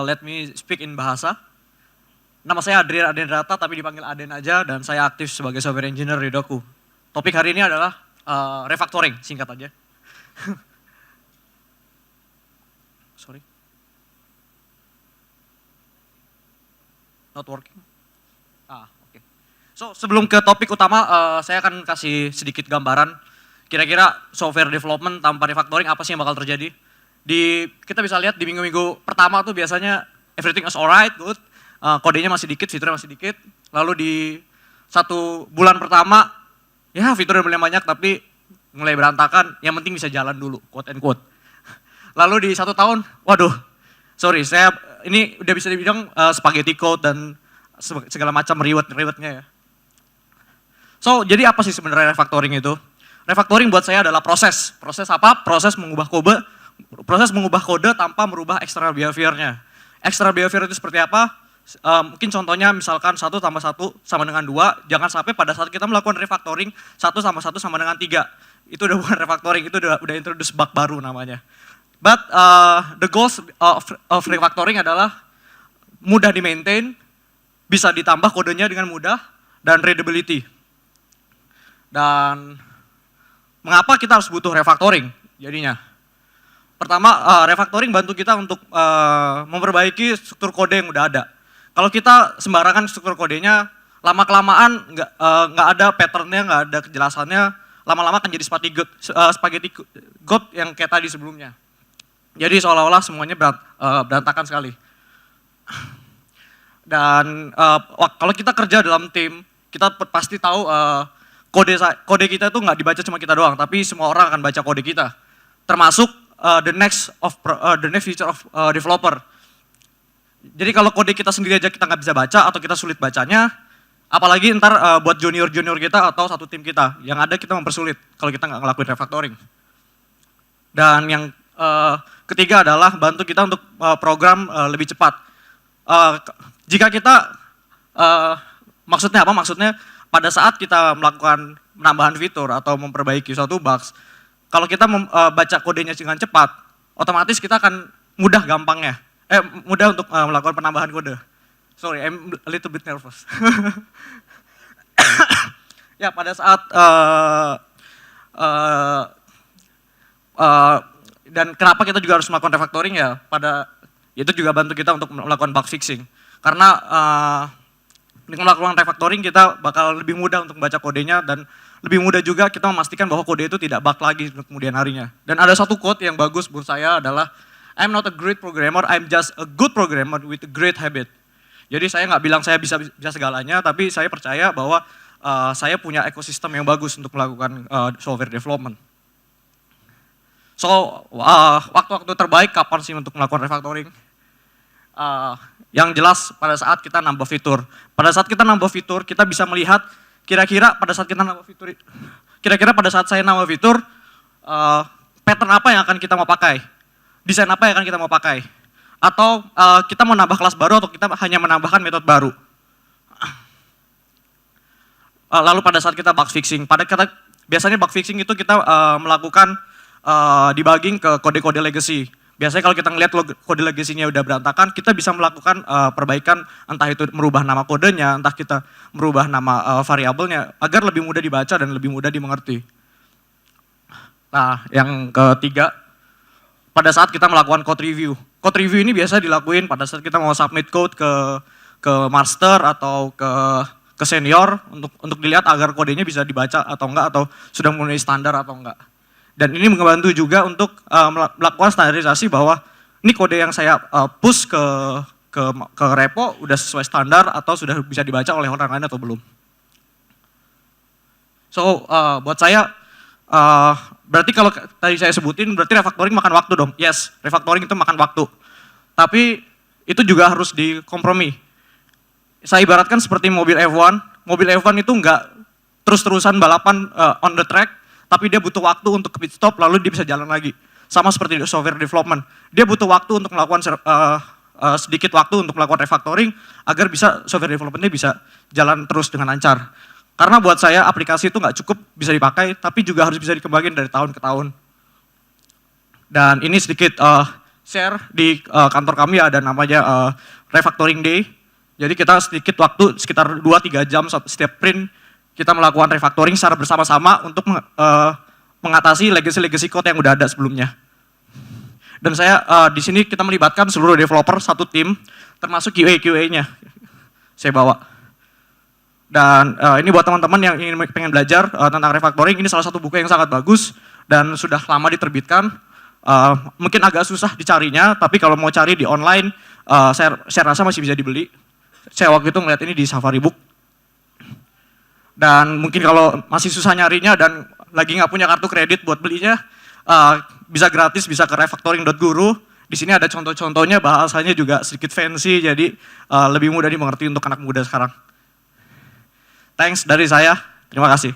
Let me speak in bahasa. Nama saya Adrian Adenrata, tapi dipanggil Aden aja, dan saya aktif sebagai software engineer di Doku. Topik hari ini adalah refactoring, singkat aja. Sorry. Not working. Oke. So, sebelum ke topik utama, saya akan kasih sedikit gambaran. Kira-kira software development tanpa refactoring apa sih yang bakal terjadi? Kita bisa lihat di minggu-minggu pertama tuh biasanya everything is alright, good. Kodenya masih dikit, fiturnya masih dikit. Lalu di 1 bulan pertama, ya fiturnya mulai banyak tapi mulai berantakan. Yang penting bisa jalan dulu, quote and quote. Lalu di 1 tahun, waduh, sorry, saya ini udah bisa dibilang spaghetti code dan segala macam reward-rewardnya ya. So, jadi apa sih sebenarnya refactoring itu? Refactoring buat saya adalah proses. Proses apa? Proses mengubah kode tanpa merubah external behavior-nya. External behavior itu seperti apa? Mungkin contohnya misalkan 1 tambah 1 sama dengan 2, jangan sampai pada saat kita melakukan refactoring 1 tambah 1 sama dengan 3. Itu udah bukan refactoring, itu udah introduce bug baru namanya. But the goals of refactoring adalah mudah di-maintain, bisa ditambah kodenya dengan mudah, dan readability. Dan mengapa kita harus butuh refactoring jadinya? Pertama, refactoring bantu kita untuk memperbaiki struktur kode yang udah ada. Kalau kita sembarangan struktur kodenya, lama-kelamaan nggak ada patternnya, nggak ada kejelasannya, lama-lama akan jadi spaghetti code yang kayak tadi sebelumnya. Jadi seolah-olah semuanya berantakan sekali. Dan kalau kita kerja dalam tim, kita pasti tahu kode kita itu nggak dibaca cuma kita doang, tapi semua orang akan baca kode kita. Termasuk the next feature of developer. Jadi kalau kode kita sendiri aja kita nggak bisa baca atau kita sulit bacanya, apalagi ntar buat junior-junior kita atau satu tim kita, yang ada kita mempersulit kalau kita nggak ngelakuin refactoring. Dan yang ketiga adalah bantu kita untuk program lebih cepat. Jika kita, maksudnya apa? Maksudnya pada saat kita melakukan penambahan fitur atau memperbaiki suatu bugs, kalau kita baca kodenya dengan cepat, otomatis kita akan mudah untuk melakukan penambahan kode. Sorry, I'm a little bit nervous. Ya, pada saat dan kenapa kita juga harus melakukan refactoring ya? Itu juga bantu kita untuk melakukan bug fixing. Karena dengan melakukan refactoring kita bakal lebih mudah untuk membaca kodenya dan lebih mudah juga kita memastikan bahwa kode itu tidak bug lagi untuk kemudian harinya. Dan ada satu quote yang bagus menurut saya adalah, I'm not a great programmer, I'm just a good programmer with a great habit. Jadi saya nggak bilang saya bisa segalanya, tapi saya percaya bahwa saya punya ekosistem yang bagus untuk melakukan software development. So, waktu-waktu terbaik kapan sih untuk melakukan refactoring? Yang jelas pada saat kita nambah fitur. Pada saat kita nambah fitur, kita bisa melihat kira-kira pada saat saya nambah fitur, pattern apa yang akan kita mau pakai? Desain apa yang akan kita mau pakai? Atau kita mau nambah kelas baru atau kita hanya menambahkan metode baru? Lalu pada saat kita bug fixing, biasanya bug fixing itu kita melakukan debugging ke kode-kode legacy. Biasanya kalau kita ngelihat kode legacy-nya udah berantakan, kita bisa melakukan perbaikan, entah itu merubah nama kodenya, entah kita merubah nama variabelnya, agar lebih mudah dibaca dan lebih mudah dimengerti. Nah, yang ketiga, pada saat kita melakukan code review. Code review ini biasa dilakuin pada saat kita mau submit code ke master atau ke senior untuk dilihat agar kodenya bisa dibaca atau enggak, atau sudah memenuhi standar atau enggak. Dan ini membantu juga untuk melakukan standarisasi bahwa ini kode yang saya push ke repo udah sesuai standar atau sudah bisa dibaca oleh orang lain atau belum. So, buat saya, berarti kalau tadi saya sebutin, berarti refactoring makan waktu dong. Yes, refactoring itu makan waktu. Tapi itu juga harus dikompromi. Saya ibaratkan seperti mobil F1. Mobil F1 itu enggak terus-terusan balapan on the track, tapi dia butuh waktu untuk pit stop, lalu dia bisa jalan lagi. Sama seperti software development. Dia butuh waktu untuk melakukan sedikit waktu untuk melakukan refactoring, agar bisa software development-nya bisa jalan terus dengan lancar. Karena buat saya aplikasi itu nggak cukup bisa dipakai, tapi juga harus bisa dikembangin dari tahun ke tahun. Dan ini sedikit share di kantor kami ada namanya refactoring day. Jadi kita sedikit waktu sekitar 2-3 jam setiap print kita melakukan refactoring secara bersama-sama untuk mengatasi legacy code yang udah ada sebelumnya. Dan saya di sini kita melibatkan seluruh developer satu tim termasuk QA-nya saya bawa. Dan ini buat teman-teman yang pengen belajar tentang refactoring, ini salah satu buku yang sangat bagus dan sudah lama diterbitkan. Mungkin agak susah dicarinya, tapi kalau mau cari di online, saya rasa masih bisa dibeli. Saya waktu itu ngeliat ini di Safari Book. Dan mungkin kalau masih susah nyarinya dan lagi nggak punya kartu kredit buat belinya, bisa gratis, bisa ke refactoring.guru. Di sini ada contoh-contohnya, bahasanya juga sedikit fancy, jadi lebih mudah dimengerti untuk anak muda sekarang. Thanks dari saya, terima kasih.